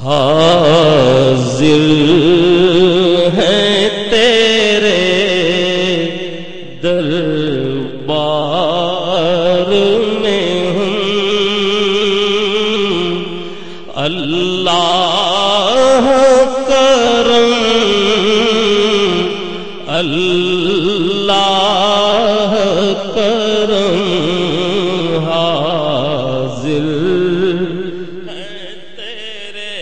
حاضر ہے تیرے دربار میں ہم، اللہ کرم اللہ کرم، حاضر ہے تیرے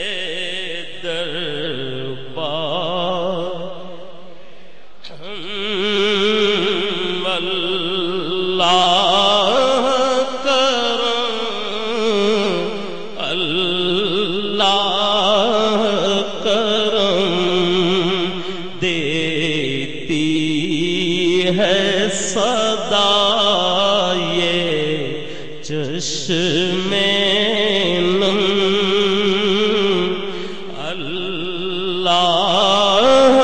دربار اللہ کرم اللہ کرم، دیتی ہے صدا یہ چشمے نم، اللہ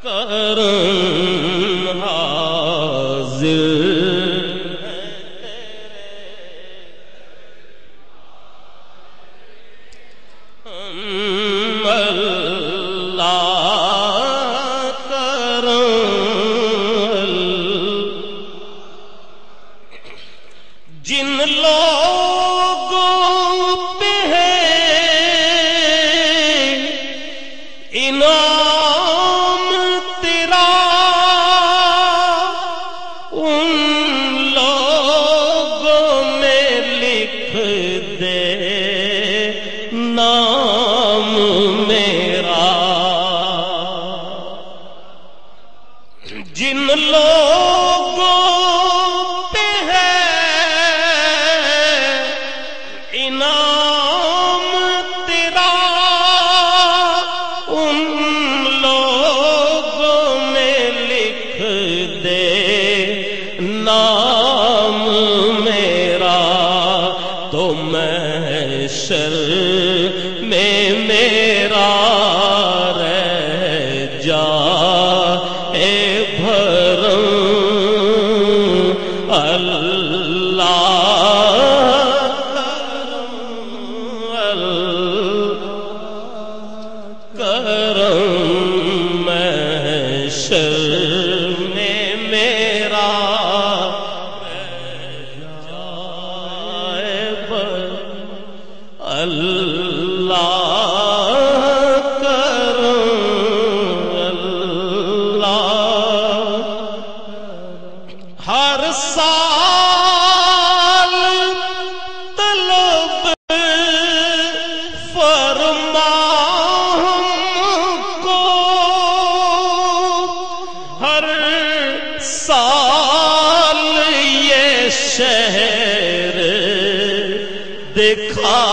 کرم، حاضر ہے اللہ کرم، جن لوگوں پہ ہے انعام تیرا، ان لوگوں میں لکھ دے نام میرا، جن لوگوں پہ ہے انعام تیرا، ان لوگوں میں لکھ دے نام میرا، تو محشر میں میرا رہ جائے بھرم، اللہ کرم، محشر میں میرا رہ جائے بھرم، اللہ کرم اللہ، ہر سال طلب فرما ہم کو، ہر سال یہ شہر دکھا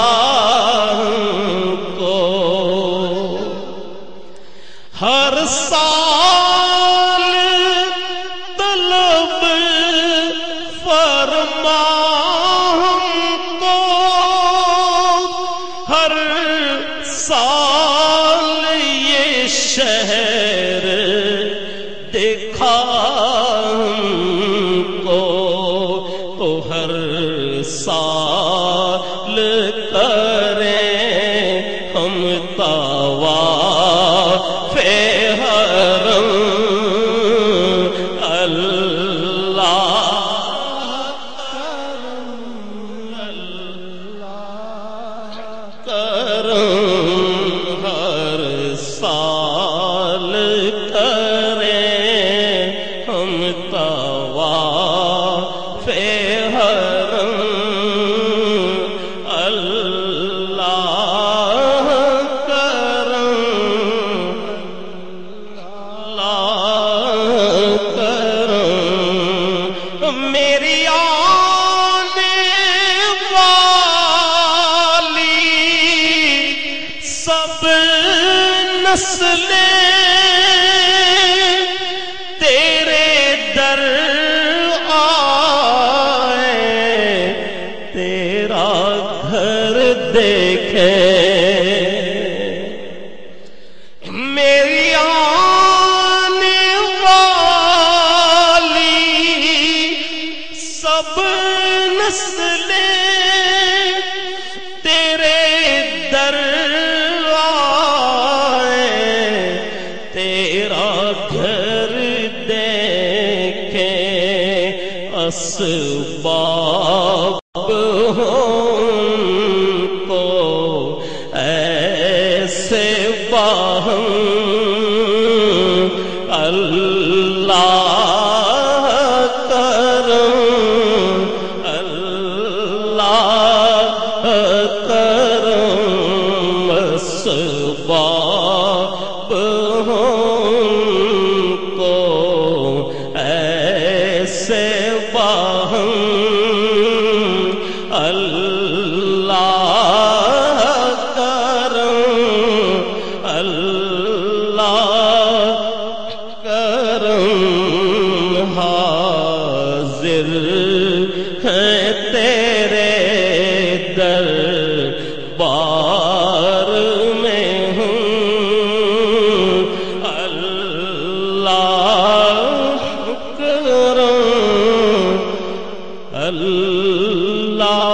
کو، ہر سال طلب فرما ہم کو، ہر سال یہ شہر دکھا کو، تو ہر سال کریں ہم طواف حرم، اللہ کرم، ہر سال کریں ہم طواف حرم، اللہ کرم اللہ کرم، میری آنے والی سب نسلیں تیرے در آئے، تیرا گھر دیکھے، میری آنے والی سب نسلیں تیرے در آئے، تیرا گھر دیکھے اسباب کو ایسے باہم اللہ کرم، اللہ کرم اسباب کو ایسے باہم اللہ کرم، اللہ کرم حاضر ہے تیرے دربار میں ہوں، اللہ کرم، اللہ